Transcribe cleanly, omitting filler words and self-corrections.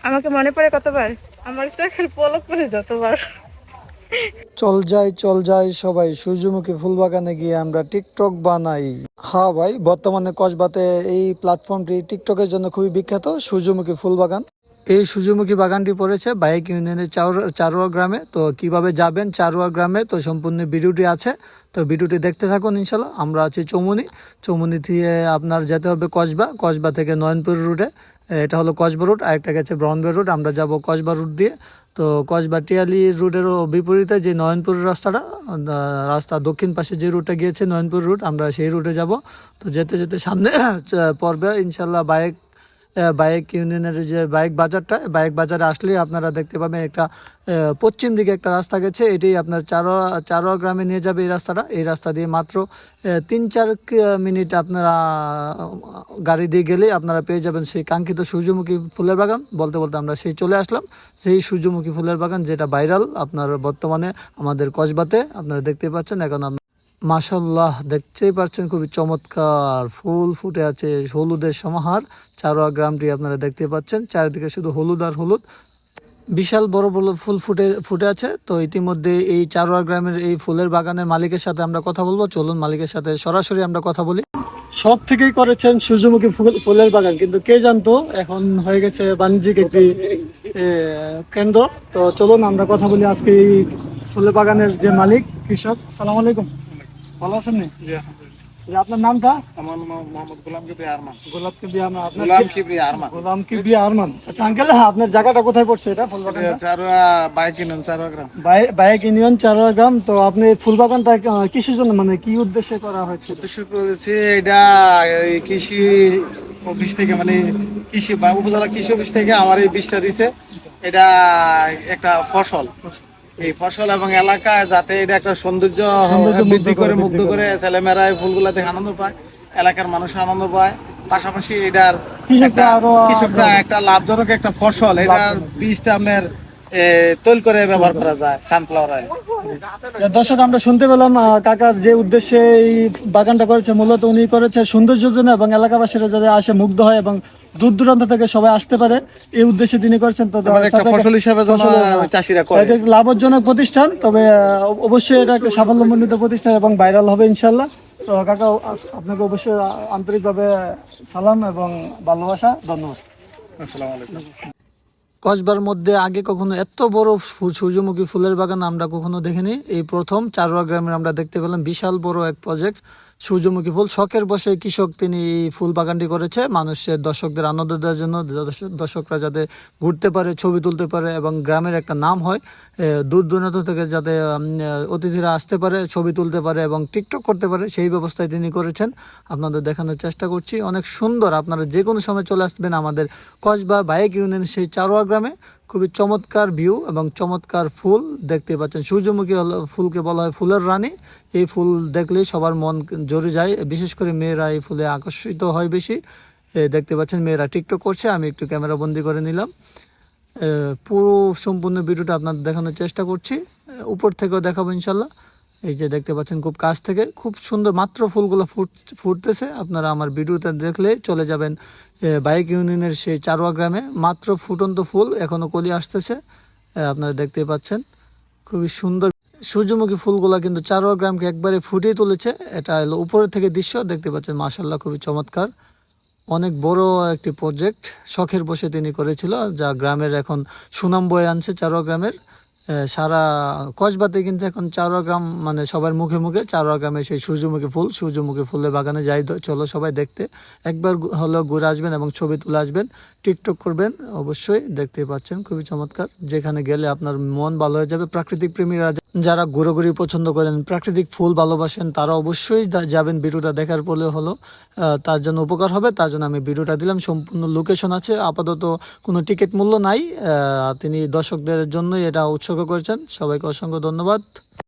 আমাকে মনে পড়ে কতবার, আমার চোখের পলক পড়ে যতবার। চল যাই সবাই সূর্যমুখী ফুল বাগানে গিয়ে আমরা টিকটক বানাই। হ্যাঁ ভাই, বর্তমানে কসবাতে এই প্ল্যাটফর্মটি টিকটকের জন্য খুবই বিখ্যাত, সূর্যমুখী ফুল বাগান। এই সূর্যমুখী বাগানটি পড়েছে বাইক ইউনিয়নের চারুয়া গ্রামে। তো কিভাবে যাবেন চারুয়া গ্রামে, তো সম্পূর্ণ ভিডিওটি আছে, তো ভিডিওটি দেখতে থাকুন ইনশাল্লাহ। আমরা আছি চৌমুনি থেকে আপনার যেতে হবে কসবা থেকে নয়নপুর রুটে। এটা হলো কসবা রুট, আরেকটা গেছে ব্রাউনবের রুট। আমরা যাব কসবা রুট দিয়ে। তো কসবা টিয়ালি রুটেরও বিপরীতে যে নয়নপুর রাস্তা দক্ষিণ পাশে যে রুটে গিয়েছে নয়নপুর রুট, আমরা সেই রুটে যাব। তো যেতে যেতে সামনে পড়বে ইনশাল্লাহ বাইক ইউনিয়নের যে বাইক বাজারে আসলে আপনারা দেখতে পাবেন একটা পশ্চিম দিকে একটা রাস্তা গেছে, এটি আপনার চারোয়া গ্রামে নিয়ে যাবে। এই রাস্তা দিয়ে মাত্র 3-4 মিনিট আপনারা গাড়ি দিয়ে গেলেই আপনারা পেয়ে যাবেন সেই কাঙ্ক্ষিত সূর্যমুখী ফুলের বাগান। বলতে বলতে আমরা সেই চলে আসলাম, সেই সূর্যমুখী ফুলের বাগান যেটা ভাইরাল আপনার বর্তমানে আমাদের কসবাতে। আপনারা দেখতে পাচ্ছেন এখন মাশাল্লাহ, দেখতেই পাচ্ছেন খুবই চমৎকার ফুল ফুটে আছে, হলুদের সমাহার। চারোয়া গ্রামটি আপনারা দেখতে পাচ্ছেন, চারিদিকে শুধু হলুদ আর হলুদ, বিশাল বড় বড় ফুল ফুটে আছে। তো ইতিমধ্যে এই চারোয়া গ্রামের এই ফুলের বাগানের মালিকের সাথে আমরা কথা বলবো। চলুন মালিকের সাথে সরাসরি আমরা কথা বলি। সব থেকেই করেছেন সূর্যমুখী ফুলের বাগান, কিন্তু কে জানতো এখন হয়ে গেছে বাণিজ্যিক একটি কেন্দ্র। তো চলুন আমরা কথা বলি আজকে এই ফুলের বাগানের যে মালিক কৃষক। সালাম আলাইকুম, ভালো আছেন নি? আপনার নামটা? আমার নাম মোহাম্মদ গোলাম কিবরিয়া আরমান। গোলাম কিবরিয়া আরমান। আচ্ছা আঙ্কেল, আপনার জায়গাটা কোথায় পড়ছে এটা ফুল বাগানটা? চারোয়া বাইক ইউনিয়ন চারোয়া গ্রাম। বাইক ইউনিয়ন চারোয়া গ্রাম। তো আপনি ফুল বাগানটা কিসের জন্য, মানে কি উদ্দেশ্যে করা হয়েছে? উদ্দেশ্য করেছি এটা কৃষি অফিস থেকে, মানে কৃষি উপজেলা কৃষি অফিস থেকে আমার এই বীজটা দিছে। এটা একটা ফসল, এই ফসল এবং এলাকায় যাতে এটা একটা সৌন্দর্য বৃদ্ধি করে মুগ্ধ করে কৃষকেরা এই ফুলগুলা দেখে আনন্দ পায়, এলাকার মানুষ আনন্দ পায়। পাশাপাশি এটার কৃষকরা একটা লাভজনক একটা ফসল, এটার বীজটা আপনার তৈল করে ব্যবহার করা যায়, সানফ্লাওয়ার অয়েল। দর্শক, আমরা শুনতে পেলাম কাকার যে উদ্দেশ্যে এই বাগানটা করেছে, মূলত উনি করেছে সৌন্দর্যের জন্য এবং এলাকাবাসীরা যাতে আসে মুগ্ধ হয় এবং দূর দূরান্ত থেকে সবাই আসতে পারে, এই উদ্দেশ্যে তিনি করেছেন। তো একটা ফসল হিসেবে চাষিরা করে, এটা একটা লাভজনক প্রতিষ্ঠান, তবে অবশ্যই এটা একটা সাফল্যমণ্ডিত প্রতিষ্ঠান এবং ভাইরাল হবে ইনশাল্লাহ। তো কাকা, আপনাকে অবশ্যই আন্তরিকভাবে সালাম এবং ভালোবাসা, ধন্যবাদ। আসসালামু আলাইকুম। কসবার মধ্যে আগে কখনো এত বড় সূর্যমুখী ফুলের বাগান আমরা কখনো দেখিনি, এই প্রথম চারোয়া গ্রামের আমরা দেখতে পেলাম বিশাল বড় এক প্রজেক্ট সূর্যমুখী ফুল। শখের বসে কৃষক তিনি এই ফুল বাগানটি করেছে মানুষের, দর্শকদের আনন্দ দেওয়ার জন্য, দর্শকরা যাতে ঘুরতে পারে, ছবি তুলতে পারে এবং গ্রামের একটা নাম হয়, দূর দূরান্ত থেকে যাতে অতিথিরা আসতে পারে, ছবি তুলতে পারে এবং টিকটক করতে পারে, সেই ব্যবস্থায় তিনি করেছেন। আপনাদের দেখানোর চেষ্টা করছি, অনেক সুন্দর। আপনারা যে কোনো সময় চলে আসবেন আমাদের কসবা বাইক ইউনিয়ন সেই চারোয়া গ্রামে। খুবই চমৎকার ভিউ এবং চমৎকার ফুল দেখতে পাচ্ছেন। সূর্যমুখী ফুলকে বলা হয় ফুলের রানী। এই ফুল দেখলেই সবার মন জড়ে যায়, বিশেষ করে মেয়েরা এই ফুলে আকর্ষিত হয় বেশি। দেখতে পাচ্ছেন মেয়েরা টিকটক করছে, আমি একটু ক্যামেরা বন্দি করে নিলাম। পুরো সম্পূর্ণ ভিডিওটা আপনাদের দেখানোর চেষ্টা করছি, উপর থেকেও দেখাবো ইনশাল্লাহ। এই যে দেখতে পাচ্ছেন খুব কাছ থেকে, খুব সুন্দর, মাত্র ফুলগুলো ফুটতেছে। আপনারা আমার ভিডিওতে দেখলে চলে যাবেন বাইক ইউনিয়নের সেই চারোয়া গ্রামে, মাত্র ফুটন্ত ফুল, এখনো কলি আসতেছে, আপনারা দেখতে পাচ্ছেন খুবই সুন্দর। সূর্যমুখী ফুলগুলা কিন্তু চারোয়া গ্রামকে একবারে ফুটিয়ে তুলেছে। এটা হলো উপরের থেকে দৃশ্য, দেখতে পাচ্ছেন মাশাআল্লাহ খুবই চমৎকার। অনেক বড় একটি প্রজেক্ট শখের বসে তিনি করেছিল, যা গ্রামের এখন সুনাম বয়ে আনছে চারোয়া গ্রামের। সারা কসবাতে কিন্তু এখন চারোয়া গ্রাম মানে সবার মুখে মুখে চারোয়া গ্রামে সেই সূর্যমুখী ফুলের বাগানে যাই চলো সবাই দেখতে। একবার হলেও ঘুরে আসবেন এবং ছবি তুলে আসবেন, টিকটক করবেন, অবশ্যই দেখতে পাচ্ছেন খুবই চমৎকার। যেখানে গেলে আপনার মন ভালো হয়ে যাবে। প্রাকৃতিক প্রেমীরা যারা ঘুরোঘুরি পছন্দ করেন, প্রাকৃতিক ফুল ভালোবাসেন, তারা অবশ্যই যাবেন। ভিডিওটা দেখার পরে হলো তার জন্য উপকার হবে, তার জন্য আমি ভিডিওটা দিলাম। সম্পূর্ণ লোকেশন আছে, আপাতত কোনো টিকিট মূল্য নাই। তিনি দর্শকদের জন্যই এটা উৎসর্গ করেছেন। সবাইকে অসংখ্য ধন্যবাদ।